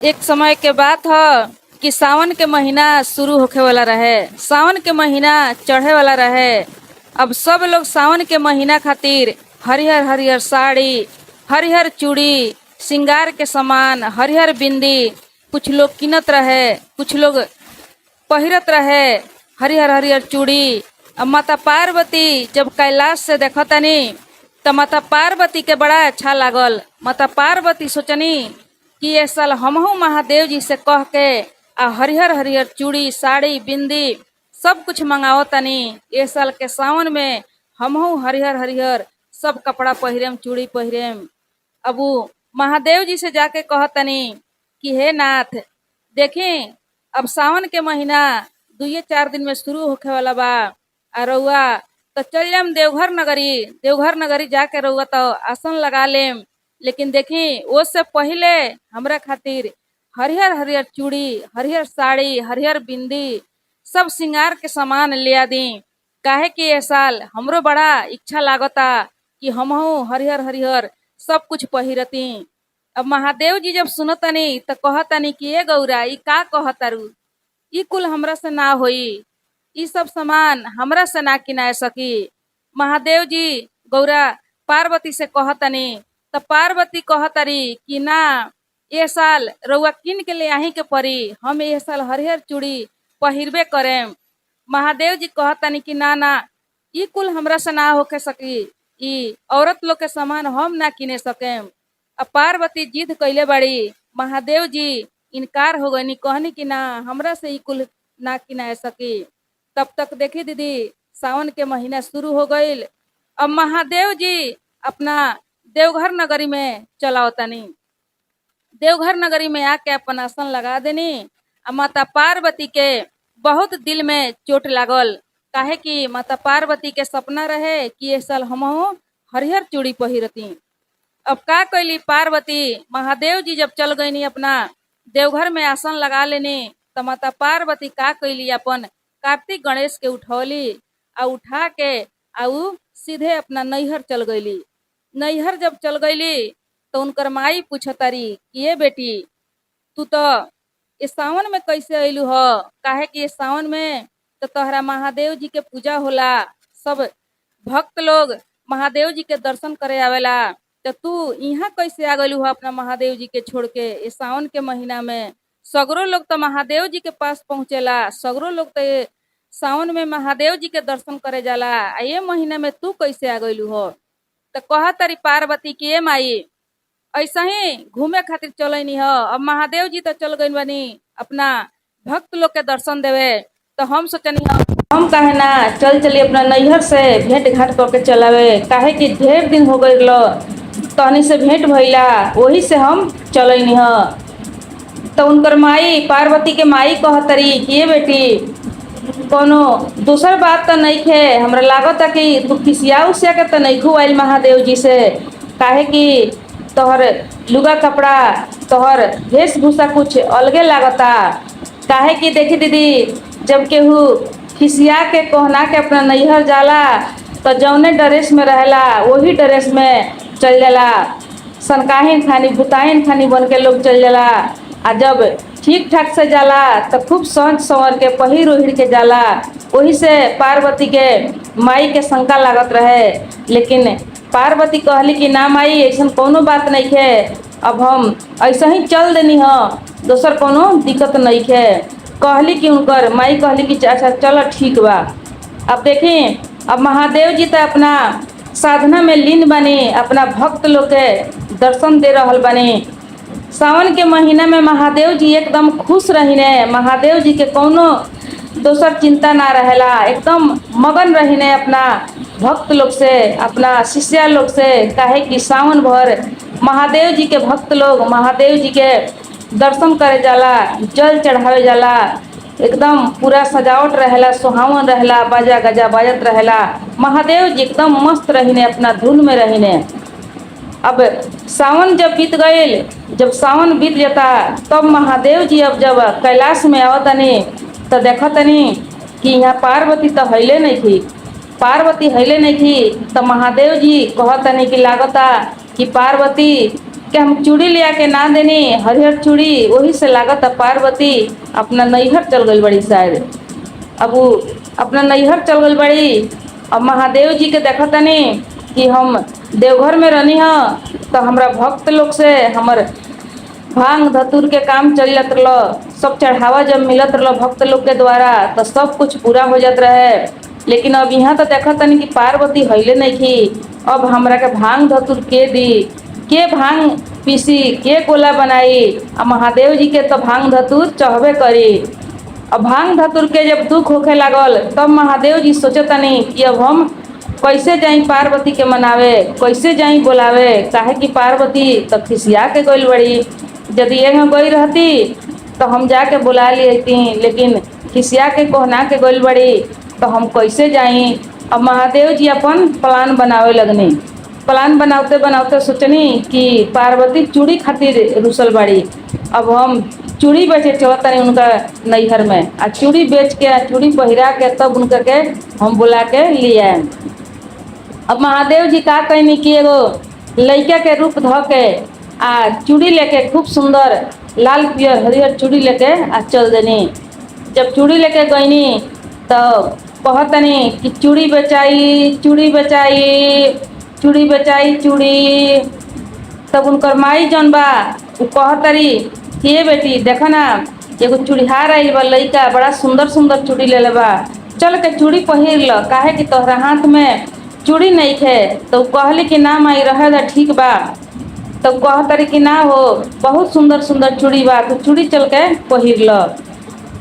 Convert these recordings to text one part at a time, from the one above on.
एक समय के बात ह कि सावन के महीना शुरू होखे वाला रहे। सावन के महीना चढ़े वाला रहे। अब सब लोग सावन के महीना खातिर हरिहर हरिहर साड़ी, हरिहर चूड़ी, श्रृंगार के सामान, हरिहर बिंदी कुछ लोग किनत रहे, कुछ लोग पहिरत रहे हरिहर हरिहर चूड़ी। अब माता पार्वती जब कैलाश से देखतनी त माता पार्वती के बड़ा अच्छा लागल। माता पार्वती सोचनी कि ये साल हमहू महादेव जी से कह के आ हरिहर हरिहर चूड़ी, साड़ी, बिंदी सब कुछ मंगाओ तनी। ये साल के सावन में हमहू हरिहर हरिहर सब कपड़ा पहिरेम, चूड़ी पहिरेम। अब उ महादेव जी से जाके कहतनी कि हे नाथ, देखी अब सावन के महीना 2-4 दिन में शुरू होखे वाला बा। आ रउआ तो चल जाम देवघर नगरी। देवघर नगरी जाके रउआ तो आसन लगा लेम, लेकिन देखी उससे पहले हमरा खातिर हरिहर हरिहर चूड़ी, हरिहर साड़ी, हरिहर बिंदी सब श्रृंगार के सामान लिया दी। काहे कि ये साल हमरो बड़ा इच्छा लागता कि हमहू हरिहर हरिहर सब कुछ पहिरती। अब महादेव जी जब सुनतनी तो कहतनी कि ए गौरा, ई का कहतारू, ई कुल हमरा से ना होई, ई सब सामान हमरा से ना किनाए सकी। महादेव जी गौरा पार्वती से कहतनी तो पार्वती कहतरी कि ना, ये साल रउआ किन के ले आही के परी, हम ये साल हरिहर चूड़ी पहिरबे करेम। महादेव जी कहतनी कि ना ना, ई कुल हमरा से ना होके सकी, ई औरत लोग के सामान हम ना किने सकेम। अब पार्वती जिद कैले बड़ी, महादेव जी इनकार हो गई, कहनी कि ना, हमरा से ई कुल ना किनाए सकी। तब तक देखी दीदी सावन के महीना शुरू हो गईल। अब महादेव जी अपना देवघर नगरी में चलाओ तनी। देवघर नगरी में आके अपन आसन लगा देनी। आ माता पार्वती के बहुत दिल में चोट लागल। काहे कि माता पार्वती के सपना रहे कि ये साल हमहू हरिहर चूड़ी पहिरती। अब का कैली पार्वती, महादेव जी जब चल गईनी अपना देवघर में आसन लगा लेनी, तो माता पार्वती का कैली अपन कार्तिक गणेश के उठौली आ उठा के आ उ सीधे अपना नैहर चल गईली। नैहर जब चल गईली तो उनकर माई पूछतारी कि ये बेटी, तू तो इस सावन में कैसे अइलू ह? काहे कि इस सावन में तो तोहरा महादेव जी के पूजा होला, सब भक्त लोग महादेव जी के दर्शन करे आवेला, तो तू यहाँ कैसे आ गइलू ह अपना महादेव जी के छोड़ के? इस सावन के महीना में सगरो लोग तो महादेव जी के पास पहुँचेला, सगरो लोग तो ये सावन में महादेव जी के दर्शन करे जाला, आ ये महीना में तू कैसे आ गइलू ह? तो कहतरी पार्वती कि ए माई, ऐसा ही घूमे खातिर चलनी ह। अब महादेव जी तो चल गई बनी अपना भक्त लोग के दर्शन देवे, तो हम सोचनी हम काहे ना चल चली अपना नैहर से भेंट घाट करके चलावे। काहे कि ढेर दिन हो गई तहनी से भेंट भइला, वही से हम चलनी ह। तो उनकर माई पार्वती के माई कहतरी कि ये बेटी, कोनो दूसर बात तो नहीं खे, हमरा लागता कि तू खिसिया उसिया के तो नहीं खुआइल महादेव जी से। काहे कि तोहर लुगा कपड़ा, तोहर वेशभूषा कुछ अलगे लागता। काहे कि देखी दीदी, जब केहू खिसिया के कोहना के अपना नैहर जाला तो जौने ड्रेस में रहेला वही ड्रेस में चल जाला। सनकाहीन खानी भुताइन खानी बन के लोग चल जाला। आ जब ठीक ठाक से जाला तो खूब सज संवर के पहिर ओहिर के जाला। वही से पार्वती के माई के शंका लागत रहे, लेकिन पार्वती कहली कि ना माई, ऐसा कोनो बात नहीं है, अब हम ऐसा ही चल देनी ह, दोसर कोनो दिक्कत नहीं है। कहली कि उनकर माई कहली कि अच्छा चलो ठीक बा। अब देखी अब महादेव जी तो अपना साधना में लीन बनी, अपना भक्त लोग के दर्शन दे रहल बनी। सावन के महीना में महादेव जी एकदम खुश रहीने, महादेव जी के कोनो दोसर चिंता ना रहेला, एकदम मगन रहीने अपना भक्त लोग से, अपना शिष्या लोग से। काहे कि सावन भर महादेव जी के भक्त लोग महादेव जी के दर्शन करे जाला, जल चढ़ावे जाला, एकदम पूरा सजावट रहेला, सुहावन रहेला, बाजा गजा बाजत रहेला। महादेव जी एकदम मस्त रहीने, अपना धुन में रहीने। अब सावन जब बीत गईल, जब सावन बीत जाता तब महादेव जी अब जब कैलाश में आवतनी तो देखतनी कि यहाँ पार्वती तो हईले नहीं थी। पार्वती हईले नहीं थी तो महादेव जी कहतनी कि लागता कि पार्वती कि हम चूड़ी लिया के ना देनी, हरिहर चूड़ी, वही से लागत पार्वती अपना नैहर चल गई बड़ी शायद। अब वो अपना नैहर चल गई बड़ी। अब महादेव जी के देखा तनी कि हम देवघर में रहनी हाँ, तो हमरा भक्त लोग से हमर भांग धतूर के काम चलत रह, सब चढ़ावा जब मिलत रह भक्त लोग के द्वारा तो सब कुछ पूरा हो जात रहे। लेकिन अब यहाँ तो देखा तनी कि पार्वती हईले नहीं थी। अब हमरा के भांग धतूर के दी, के भांग पीसी, के गोला बनाई। अब महादेव जी के तो भांग धतूर चढ़बे करी। अब भांग धतूर के जब दुख होखे लागल तब महादेव जी सोचतनी कि अब हम कैसे जाई पार्वती के मनावे, कैसे जाई बोलावे, काहे कि पार्वती तो खिसिया के गइल बड़ी। यदि यहाँ गई रहती तो हम जाके बुला लेती, लेकिन खिसिया के कोहना के गइल बड़ी तो हम कैसे जाई। अब महादेव जी अपन प्लान बनावे लगनी। प्लान बनाते बनाते सोचनी कि पार्वती चूड़ी खातिर रुसल बाड़ी। अब हम चूड़ी बेचे चलत रही उनका नैहर में, आ चूड़ी बेच के चूड़ी पहिरा के तब उनका के हम बुला के लिए आए। अब महादेव जी का कहनी कि एगो लड़का के रूप ध के आ चूड़ी लेके खूब सुंदर लाल पियर हरिहर चूड़ी लेके आ चल देनी। जब चूड़ी लेके गईनी तो कहतनी कि चूड़ी बेचाई, चूड़ी बेचाई, चूड़ी बेचाई, चूड़ी। तब उनकर माई जौन बा वो कहतरी कि ये बेटी देखा ना, एगो चूड़ीहार आइल बा लइका, बड़ा सुंदर सुंदर चूड़ी ले बा, चल के चूड़ी पहिर ल, काहे कि तोहरा हाथ में चूड़ी नहीं थे। तो कहली कि ना माई रहे दा ठीक बा। तो कहतरी कि ना हो, बहुत सुंदर सुंदर चूड़ी बा, तो चूड़ी चल के पहिर ल।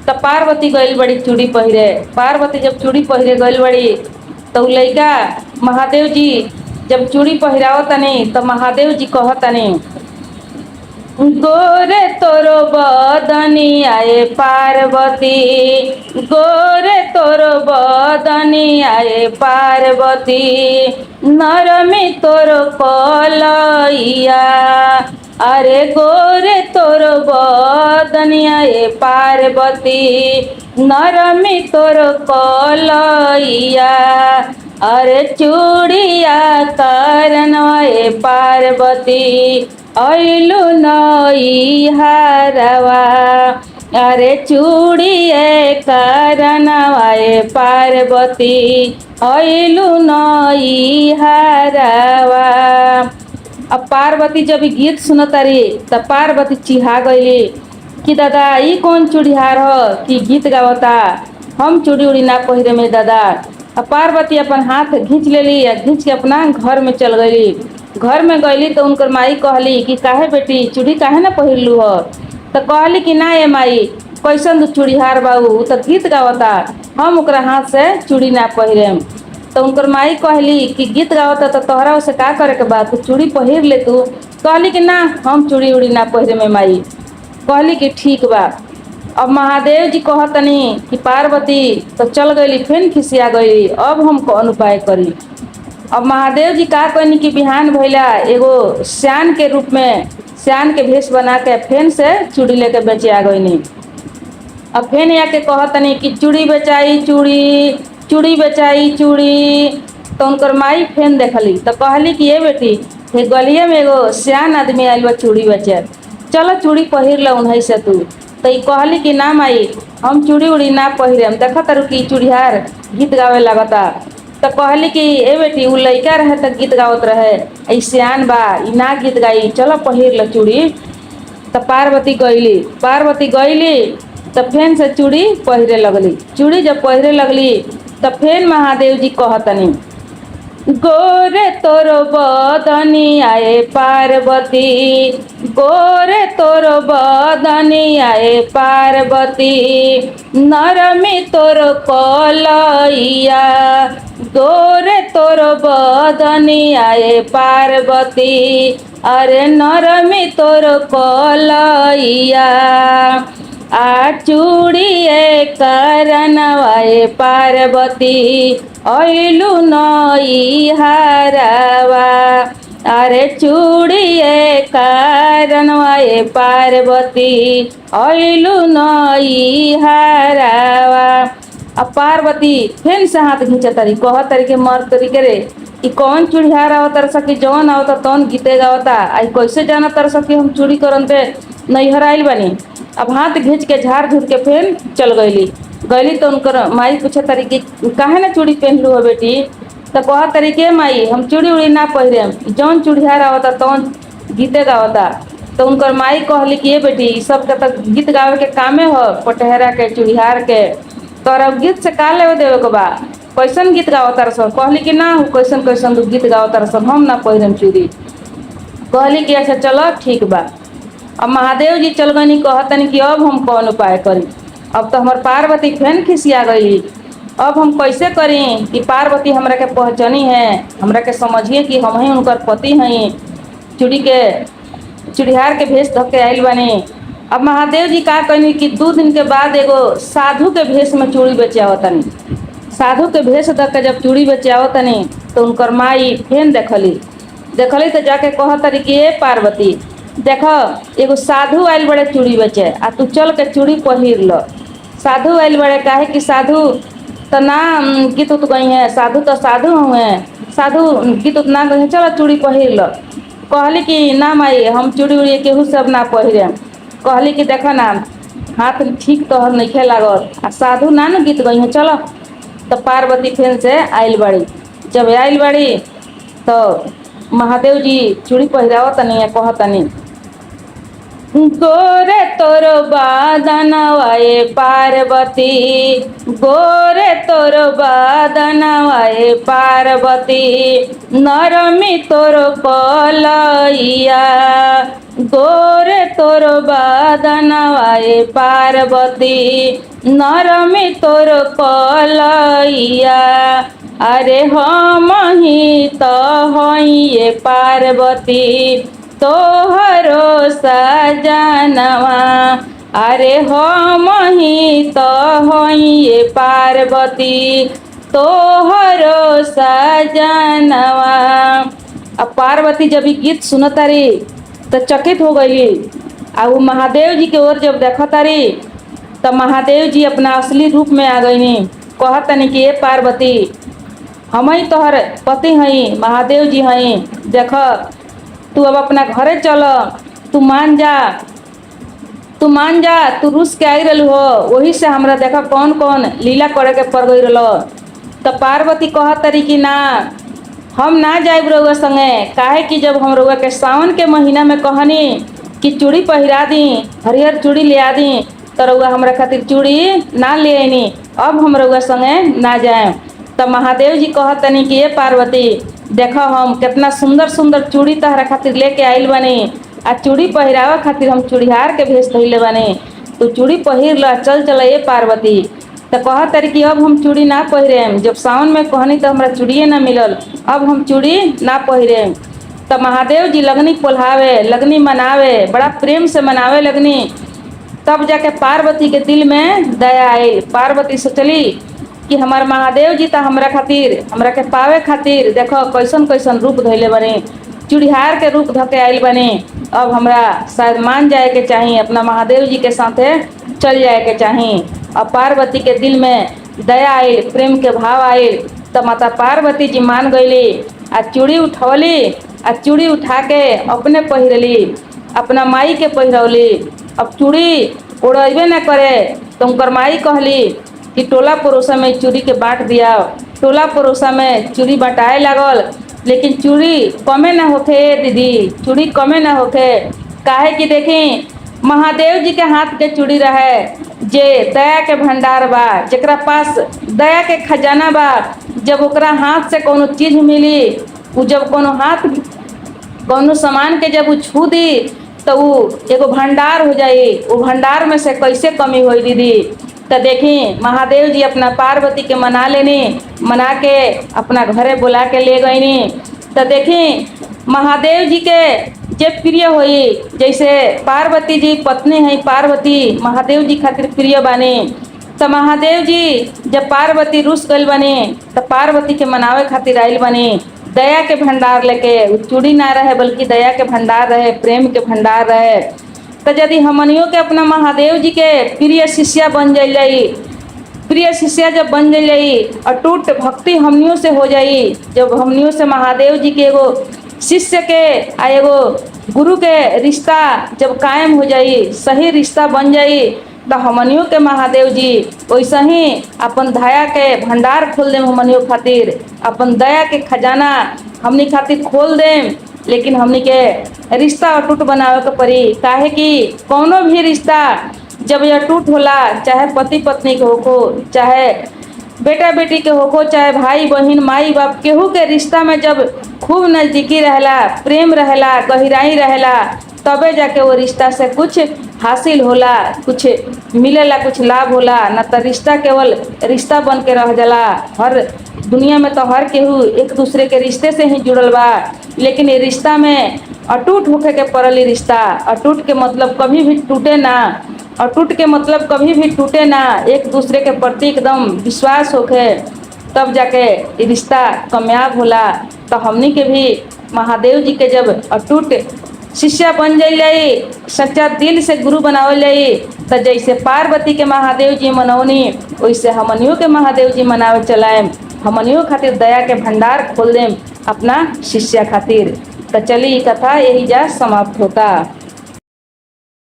तो पार्वती गइल बड़ी चूड़ी पहिरे। पार्वती जब चूड़ी पहिरे गइल बड़ी तो लइका महादेव जी जब चूड़ी पहिरावतनी तो महादेव जी कहतनी, गोरे तोरो बदनी आए पार्वती, गोरे तोरो बदनी आए पार्वती, नरमी तोरो कलैया। अरे गोरे तोरो बदनी आए पार्वती, नरमी तोरो कलैया। अरे चूड़िया करनवाए पार्वती, अइलू नई हरवा। अरे चूड़िए करनवाए पार्वती, अइलू नई हरवा। अब पार्वती जब गीत सुनतारी तब पार्वती चिढ़ा गईली कि दादा ई कौन चूड़ीहार हो कि गीत गावता, हम चूड़ी उड़ी ना पहिरे में दादा। अब पार्वती अपन हाथ खींच लेली, खींच के अपना घर में चल गईली। घर में गईली तो उनकर माई कहली कि काहे बेटी चूड़ी काहे ना पहिरलू हो। तो कहली कि ना ये माई, कैसन चूड़ीहार बाबू तो गीत गावता, हम ओकरा हाथ से चूड़ी ना पहिरेम। तो उनकर माई कहली कि गीत गावता तो तोहरा उसे का करे के बात, तो चूड़ी पहिर ले तू। कहली कि ना हम चूड़ी उड़ी ना पहिरे में माई। कहली कि ठीक बा। अब महादेव जी कहतनी कि पार्वती तो चल गईली, फिर खिसिया गईली, अब हम कौन उपाय करी। अब महादेव जी का कहनी कि बिहान भइला एगो श्यान के रूप में, श्यान के भेष बना के फेन से चूड़ी लेके बेचे आ गईनी। अब फेन आके कहतनी कि चूड़ी बेचाई चूड़ी, चूड़ी बेचाई चूड़ी। तो उनकर माई फेन देखली तो कहली कि ये बेटी ये गलिए में एगो श्यान आदमी आयल बा चूड़ी बेचे, चलो चूड़ी पहिर ल उन्हीं से तू। तो ई कहली कि ना माई हम चूड़ी उड़ी ना पहिरेम, देखा तारू कि चूड़ीहार गीत गावे लागता। तो कहली कि ए बेटी उ लइका रहे तो गीत गावत रहे, ई सियान बा ई ना गीत गाई, चलो पहिर ल चूड़ी। तो पार्वती गईली, पार्वती गईली तो फेन से चूड़ी पहिरे लगली। चूड़ी जब पहिरे लगली तो फेन महादेव जी कहतनी, गोरे तोरो बदनी आए पार्वती, गोरे तोरो बदनी आए पार्वती, नरमी तोरो कलैया। गोरे तोरो बदनी आए पार्वती, अरे नरमी तोरो कलैया। आ चूड़िए करनवाए पार्वती, अइलू नई हरवा। अरे चूड़िए करनवाए पार्वती, अइलू नई हरवा। अब पार्वती फिर से हाथ घींच तारी, कह तारी के मर तरी के रे ई कौन चूड़िहार आवतर सकी जवन आवता तौन गीते गावता, आई कैसे जाना तर सकी हम चूड़ी करनते नैहर आइल बनी। अब हाथ घींच के झाड़ झूर के फिर चल गईली। गईली तो उनकर माई पूछे तारी कि काहे ना चूड़ी पहनलू हो बेटी, तो कह तारी के माई हम चूड़ी उड़ी ना पहिरे, जौन चूड़िहार आवता तौन गीते गावता। तो उनकर माई कहली कि ये बेटी ई सब के तो गीत गावे के कामे हो, पटहरा के चूड़िहार के, तोरा गीत से का लेवे देवे के बा, कैसन गीत गावत तार सन। कहली कि ना कैसन कैसन गीत गावत तार सन, हम ना पहिरम चूड़ी। कहली कि अच्छा चलो ठीक बा। अब महादेव जी चल गनी, कहतनी कि अब हम कौन उपाय करी। अब तो हमार पार्वती फेन खिसिया गई, अब हम कैसे करी कि पार्वती हमरा के पहचानी है, हमरा के समझिए कि हम ही उनकर पति हैं, चूड़ी के चूड़िहार के भेष धके आइल बनी। अब महादेव जी का कहनी कि 2 दिन के बाद एगो साधु के भेष में चूड़ी बेचे आवतनी। साधु के भेष धक के जब चूड़ी बेचे आवतनी तो उनकर माई फेन देखली तो जाके कह तरी कि ए पार्वती देख एगो साधु आइल बड़े चूड़ी बेचे, आ तू चल के चूड़ी पहिर लो। साधु आइल बड़े काहे कि साधु तो ना गीत उत गई है, साधु तो साधु हुए, साधु गीत उत ना गई, चलो चूड़ी पहिर लो। कहली कि ना माई हम चूड़ी उड़ी केहू सब ना पहिरे। कहली कि देख ना हाथ ठीक तोहर नइखे लागत, आ साधु ना न गीत गई है, चलो। तो पार्वती फेन से आइल बाड़ी। जब आइल बाड़ी तो महादेव जी चूड़ी पहिरावतनी आ कहतनी गोरे तोर बादनवाए पार्वती, गोरे तोर बादनवाए पार्वती, नरमी तोर कलैया, गोरे तोर बादनवाए पार्वती, नरमी तोर कलैया, अरे हम ही तो हइए पार्वती तोहरो सजनवा, अरे हम ही तो हइए पार्वती तोहरो सजनवा। अब पार्वती जब गीत सुनतारी तो चकित हो गई, आ वो महादेव जी के ओर जब देखतारी तो महादेव जी अपना असली रूप में आ गईनी। कहतनी कि ए पार्वती हम ही तोहर पति हई, महादेव जी हई, देख तू अब अपना घरे चल, तू मान जा, तू रूस के आई रहलू हो, वही से हमरा देखा कौन कौन लीला करे के पड़ गई रहो। तो पार्वती कहतरी कि ना हम ना जाइब रउआ संगे, काहे कि जब हम रउआ के सावन के महीना में कहनी कि चूड़ी पहिरा दी, हरिहर चूड़ी ले आ दी, तो रउआ हमरा खातिर चूड़ी ना ले आईनी, अब हम रउआ संगे ना जाए। तो महादेव जी कहतनी कि ये पार्वती देखो हम कितना सुंदर सुंदर चूड़ी तहरा खातिर लेके आइल बनी, आ चूड़ी पहिरावा खातिर हम चूड़िहार के भेष धइले बनी, तू चूड़ी पहिर ला, चल ये पार्वती। तो कहतरी कि अब हम चूड़ी ना पहिरेम, जब सावन में कहनी तो हमरा चूड़िए ना मिलल, अब हम चूड़ी ना पहिरेम। तो महादेव जी लगनी पोल्हावे, लगनी मनावे, बड़ा प्रेम से मनावे लगनी। तब जाके पार्वती के दिल में दया आई। पार्वती सोचली कि हमार महादेव जी तो हमरा खातिर, हमरा के पावे खातिर देखो कैसन कैसन रूप धइले बने, चूड़िहार के रूप धके आइल बने, अब हमरा शायद मान जाए के चाहिए, अपना महादेव जी के साथे चल जाए के चाहिए। अब पार्वती के दिल में दया आयल, प्रेम के भाव आयल, तो माता पार्वती जी मान गईली, आ चूड़ी उठौली, आ चूड़ी उठा के अपने पहिरली, अपना माई के पहिरौली। अब चूड़ी उड़ेबे न करे तो उनकर माई कहली कि टोला पड़ोसा में चूड़ी के बांट दिया। टोला पड़ोसा में चूड़ी बटाए लागल, लेकिन चूड़ी कमे ना होखे दीदी, चूड़ी कमे ना होखे, काहे कि देखी महादेव जी के हाथ के चूड़ी रहे, जे दया के भंडार बा, जेकरा पास दया के खजाना बा, जब ओकरा हाथ से कोनो चीज मिली, उ जब कोनो हाथ कोनो सामान के जब उ छू दी तो उ एगो भंडार हो जाई, वो भंडार में से कैसे कमी होई दीदी। तो देखी महादेव जी अपना पार्वती के मना लेनी, मना के अपना घरे बुला के ले गईनी। तो देखी महादेव जी के जे प्रिय होई, जैसे पार्वती जी पत्नी है, पार्वती महादेव जी खातिर प्रिय बानी। तो महादेव जी जब पार्वती रुस गइल बनी तो पार्वती के मनावे खातिर आइल बनी, दया के भंडार लेके। चूड़ी ना रहे बल्कि दया के भंडार रहे, प्रेम के भंडार रहे। तो यदि हमनियों के अपना महादेव जी के प्रिय शिष्या बन जाई, प्रिय शिष्या जब बन जाई, अटूट भक्ति हमनियों से हो जाई, जब हमनियों से महादेव जी के एगो शिष्य के आ एगो गुरु के रिश्ता जब कायम हो जाई, सही रिश्ता बन जाई, तो हमनियों के महादेव जी वैसे ही अपन दया के भंडार खोल देम हमनियों खातिर, अपन दया के खजाना हमनी खातिर खोल देम। लेकिन हमनी के रिश्ता अटूट बनावे के पड़ी, काहे कि कौनो भी रिश्ता जब ये अटूट होला, चाहे पति पत्नी के होको, चाहे बेटा बेटी के होको, चाहे भाई बहन माई बाप, केहू के रिश्ता में जब खूब नज़दीकी रहेला, प्रेम रहेला, गहराई रहेला, तबे जाके वो रिश्ता से कुछ हासिल होला, कुछ मिलेला, कुछ लाभ होला। न तो रिश्ता केवल रिश्ता बन के रह जाला। हर दुनिया में तो हर केहू एक दूसरे के रिश्ते से ही जुड़ल बा, लेकिन ये रिश्ता में अटूट होके के पड़ल। रिश्ता अटूट के मतलब कभी भी टूटे ना, अटूट के मतलब कभी भी टूटे ना, एक दूसरे के प्रति एकदम विश्वास होके तब जाके ये रिश्ता कामयाब होला। तो हमनी के भी महादेव जी के जब अटूट शिष्या बन जाई, सच्चा दिल से गुरु बनावल जाई, तो जैसे पार्वती के महादेव जी मनौनी, वैसे हमनियों के महादेव जी मनावे चलाएम। हमनियों खातिर दया के भंडार खोल देम अपना शिष्या खातिर। तो चली कथा यही जा समाप्त होता।